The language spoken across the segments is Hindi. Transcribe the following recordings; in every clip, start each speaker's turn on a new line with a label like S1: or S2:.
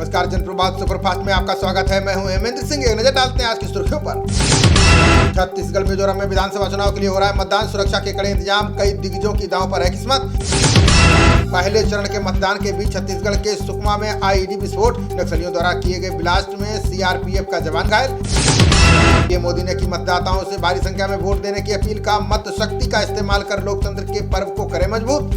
S1: नमस्कार, जनप्रभात सुपरफास्ट में आपका स्वागत है। मैं हूं हेमेंद्र सिंह। एक नजर डालते हैं आज की सुर्खियों पर। छत्तीसगढ़ मिजोरम में विधानसभा चुनाव के लिए हो रहा है मतदान। सुरक्षा के कड़े इंतजाम, कई दिग्गजों की दांव पर है किस्मत। पहले चरण के मतदान के बीच छत्तीसगढ़ के सुकमा में आईईडी विस्फोट, नक्सलियों द्वारा किए गए ब्लास्ट में सीआरपीएफ का जवान घायल। पीएम मोदी ने की मतदाताओं से भारी संख्या में वोट देने की अपील। का मत शक्ति का इस्तेमाल कर लोकतंत्र के पर्व को करें मजबूत।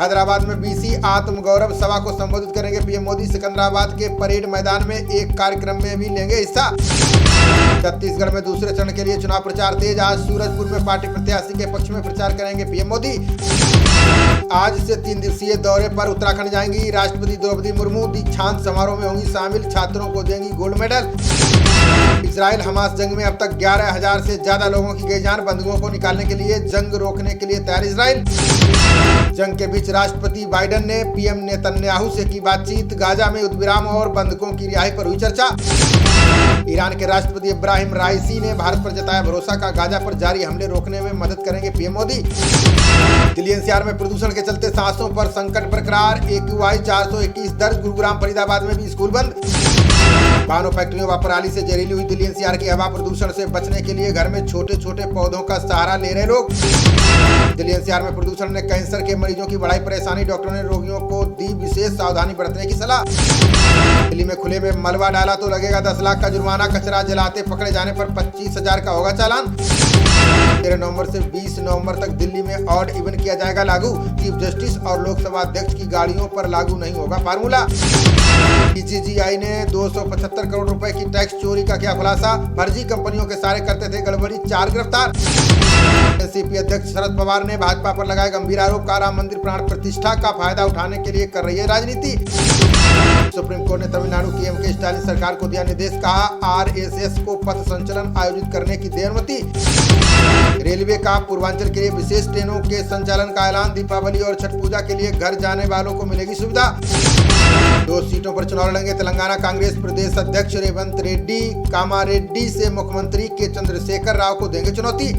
S1: हैदराबाद में बीसी आत्मगौरव सभा को संबोधित करेंगे पीएम मोदी। सिकंदराबाद के परेड मैदान में एक कार्यक्रम में भी लेंगे हिस्सा। छत्तीसगढ़ में दूसरे चरण के लिए चुनाव प्रचार तेज। आज सूरजपुर में पार्टी प्रत्याशी के पक्ष में प्रचार करेंगे पीएम मोदी। आज से 3 दिवसीय दौरे पर उत्तराखंड जाएंगी राष्ट्रपति द्रौपदी मुर्मू। दीक्षांत समारोह में होंगी शामिल, छात्रों को देंगी गोल्ड मेडल। इजराइल हमास जंग में अब तक 11,000 से ज्यादा लोगों की गई जान। बंधुओं को निकालने के लिए जंग रोकने के लिए तैयार इजराइल। जंग के बीच राष्ट्रपति बाइडेन ने पीएम नेतन्याहू से की बातचीत। गाजा में युद्धविराम और बंधकों की रिहाई पर हुई चर्चा। ईरान के राष्ट्रपति इब्राहिम राइसी ने भारत पर जताया भरोसा। का गाजा पर जारी हमले रोकने में मदद करेंगे पीएम मोदी। दिल्ली एनसीआर में प्रदूषण के चलते सांसों पर संकट बरकरार। AQI 421 दर्ज। गुरुग्राम फरीदाबाद में भी स्कूल बंद। वाहनों, फैक्ट्रियों व पराली से जहरीली हुई दिल्ली एनसीआर की हवा। प्रदूषण से बचने के लिए घर में छोटे छोटे पौधों का सहारा ले रहे लोग। दिल्ली एनसीआर में प्रदूषण ने कैंसर के मरीजों की बढ़ाई परेशानी। डॉक्टरों ने रोगियों को दी विशेष सावधानी बरतने की सलाह। दिल्ली में खुले में मलबा डाला तो लगेगा 10 लाख का जुर्माना। कचरा जलाते पकड़े जाने पर 25,000 का होगा चालान। 13 नवंबर से 20 नवंबर तक दिल्ली में ऑड इवन किया जाएगा लागू। चीफ जस्टिस और लोकसभा अध्यक्ष की गाड़ियों पर लागू नहीं होगा फार्मूला। DGGI ने 275 करोड़ रुपए की टैक्स चोरी का किया खुलासा। फर्जी कंपनियों के सारे करते थे गड़बड़ी, 4 गिरफ्तार। एनसीपी अध्यक्ष शरद पवार ने भाजपा पर लगाए गंभीर आरोप। का राम मंदिर प्राण प्रतिष्ठा का फायदा उठाने के लिए कर रही है राजनीति। सुप्रीम कोर्ट ने तमिलनाडु की MK स्टालिन सरकार को दिया निर्देश। कहा RSS को पथ संचलन आयोजित करने की दे अनुमति। रेलवे का पूर्वांचल के लिए विशेष ट्रेनों के संचालन का ऐलान। दीपावली और छठ पूजा के लिए घर जाने वालों को मिलेगी सुविधा। 2 सीटों पर चुनाव लड़ेंगे तेलंगाना कांग्रेस प्रदेश अध्यक्ष रेवंत रेड्डी। कामारेड्डी से मुख्यमंत्री के चंद्रशेखर राव को देंगे चुनौती।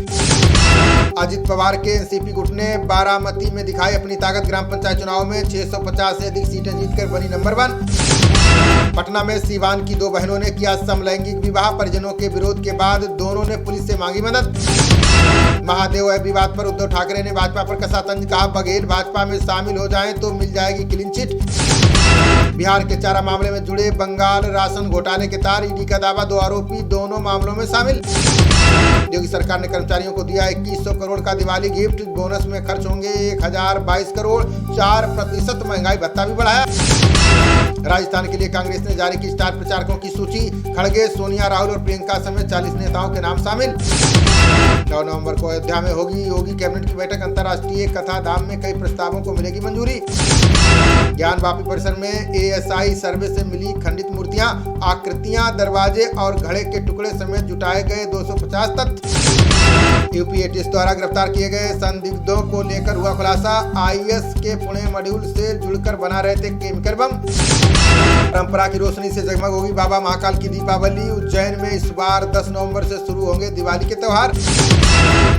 S1: अजित पवार के एनसीपी गुट ने बारामती में दिखाई अपनी ताकत। ग्राम पंचायत चुनाव में 650 से अधिक सीटें जीतकर बनी नंबर 1। पटना में सीवान की 2 बहनों ने किया समलैंगिक विवाह। परिजनों के विरोध के बाद दोनों ने पुलिस से मांगी मदद। महादेव ऐप विवाद पर उद्धव ठाकरे ने भाजपा पर कसा तंज। कहा बघेल भाजपा में शामिल हो जाएं तो मिल जाएगी क्लीन चिट। बिहार के चारा मामले में जुड़े बंगाल राशन घोटाले के तार। ईडी का दावा 2 आरोपी दोनों मामलों में शामिल। योगी सरकार ने कर्मचारियों को दिया 2100 करोड़ का दिवाली गिफ्ट। बोनस में खर्च होंगे 1022 करोड़। 4% महंगाई भत्ता भी बढ़ाया। राजस्थान के लिए कांग्रेस ने जारी की स्टार प्रचारकों की सूची। खड़गे, सोनिया, राहुल और प्रियंका समेत 40 नेताओं के नाम शामिल। 9 नवंबर को अयोध्या में होगी योगी कैबिनेट की बैठक। अंतर्राष्ट्रीय कथा धाम में कई प्रस्तावों को मिलेगी मंजूरी। ज्ञान वापी परिसर में ASI सर्वे से मिली खंडित मूर्तियां, आकृतियां, दरवाजे और घड़े के टुकड़े समेत जुटाए गए 250 तत्व। यूपी ATS द्वारा गिरफ्तार किए गए संदिग्धों को लेकर हुआ खुलासा। IS के पुणे मॉड्यूल से जुड़कर बना रहे थे केमिकल बम। परंपरा की रोशनी से जगमग होगी बाबा महाकाल की दीपावली। उज्जैन में इस बार 10 नवंबर से शुरू होंगे दिवाली के त्योहार।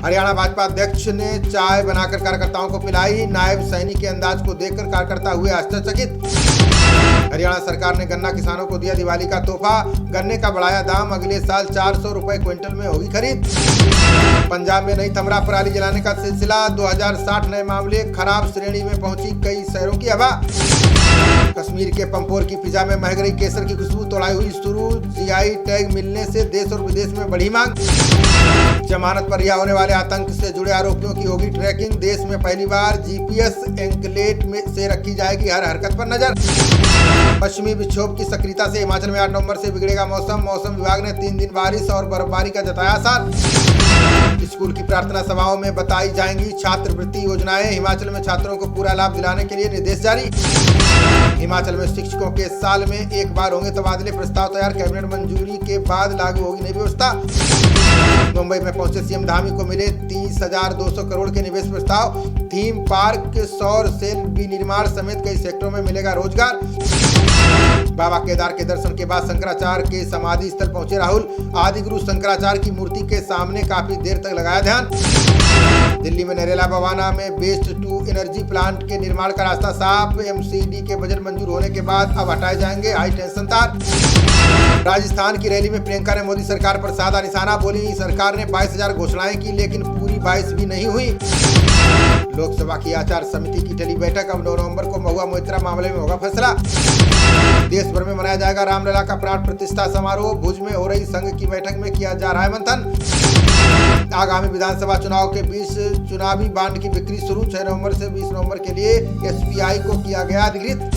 S1: हरियाणा भाजपा अध्यक्ष ने चाय बनाकर कार्यकर्ताओं को पिलाई। नायब सैनी के अंदाज को देखकर कार्यकर्ता हुए आश्चर्यचकित। हरियाणा सरकार ने गन्ना किसानों को दिया दिवाली का तोहफा। गन्ने का बढ़ाया दाम। अगले साल 400 रुपए क्विंटल में होगी खरीद। पंजाब में नहीं थम रहा पराली जलाने का सिलसिला। 2060 नए मामले। खराब श्रेणी में पहुंची कई शहरों की हवा। कश्मीर के पंपोर की फिजा में महक रही केसर की खुशबू। तोड़ाई हुई शुरू। GI टैग मिलने से देश और विदेश में बढ़ी मांग। जमानत पर रिहा होने वाले आतंक से जुड़े आरोपियों की होगी ट्रैकिंग। देश में पहली बार GPS एंकलेट में से रखी जाएगी हर हरकत पर नजर। पश्चिमी विक्षोभ की सक्रियता से हिमाचल में 8 नवंबर से बिगड़ेगा मौसम। मौसम विभाग ने 3 दिन बारिश और बर्फबारी का जताया आसार। स्कूल की प्रार्थना सभाओं में बताई जाएंगी छात्रवृत्ति योजनाएं। हिमाचल में छात्रों को पूरा लाभ दिलाने के लिए निर्देश जारी। हिमाचल में शिक्षकों के साल में 1 बार होंगे तबादले। प्रस्ताव तैयार। कैबिनेट मंजूरी के बाद लागू होगी नई व्यवस्था। मुंबई में पहुंचे सीएम धामी को मिले 30,200 करोड़ के निवेश प्रस्ताव। थीम पार्क, सौर सेल विनिर्माण समेत कई सेक्टरों में मिलेगा रोजगार। बाबा केदार के दर्शन के बाद शंकराचार्य के समाधि स्थल पहुंचे राहुल। आदि गुरु शंकराचार्य की मूर्ति के सामने काफी देर तक लगाया ध्यान। दिल्ली में नरेला बवाना में वेस्ट टू एनर्जी प्लांट के निर्माण का रास्ता साफ। एमसीडी के बजट मंजूर होने के बाद अब हटाए जाएंगे हाई टेंशन तार। राजस्थान की रैली में प्रियंका ने मोदी सरकार पर साधा निशाना, बोली सरकार ने 22,000 घोषणाएं की लेकिन पूरी 22 भी नहीं हुई। लोकसभा की आचार समिति की टली बैठक, अब 9 नवंबर को महुआ मोइत्रा मामले में होगा फैसला। देश भर में मनाया जाएगा रामलला का प्राण प्रतिष्ठा समारोह। भुज में हो रही संघ की बैठक में किया जा रहा है मंथन। आगामी विधानसभा चुनाव के बीच चुनावी बांड की बिक्री शुरू। 6 नवंबर से 20 नवंबर के लिए एसबीआई को किया गया अधिकृत।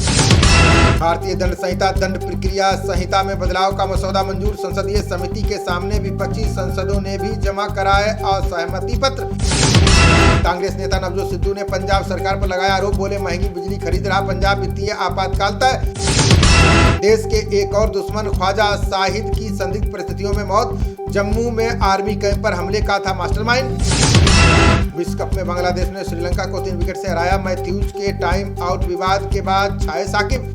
S1: भारतीय दंड संहिता दंड प्रक्रिया संहिता में बदलाव का मसौदा मंजूर। संसदीय समिति के सामने विपक्षी सांसदों ने भी जमा कराए असहमति पत्र। कांग्रेस नेता नवजोत सिद्धू ने पंजाब सरकार पर लगाया आरोप, बोले महंगी बिजली खरीद रहा पंजाब, वित्तीय आपातकाल तय। देश के एक और दुश्मन ख्वाजा शाहिद की संदिग्ध परिस्थितियों में मौत। जम्मू में आर्मी कैंप पर हमले का था मास्टरमाइंड। विश्व कप में बांग्लादेश ने श्रीलंका को 3 विकेट से हराया। मैथ्यूज के टाइम आउट विवाद के बाद छाए साकिब।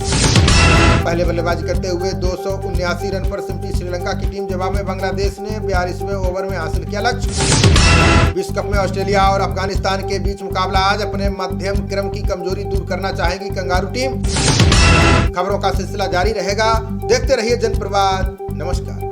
S1: पहले बल्लेबाजी करते हुए 279 रन पर सिमटी श्रीलंका की टीम। जवाब में बांग्लादेश ने 42वें ओवर में हासिल किया लक्ष्य। विश्व कप में ऑस्ट्रेलिया और अफगानिस्तान के बीच मुकाबला आज। अपने मध्यम क्रम की कमजोरी दूर करना चाहेगी कंगारू टीम। खबरों का सिलसिला जारी रहेगा, देखते रहिए जनप्रवाद। नमस्कार।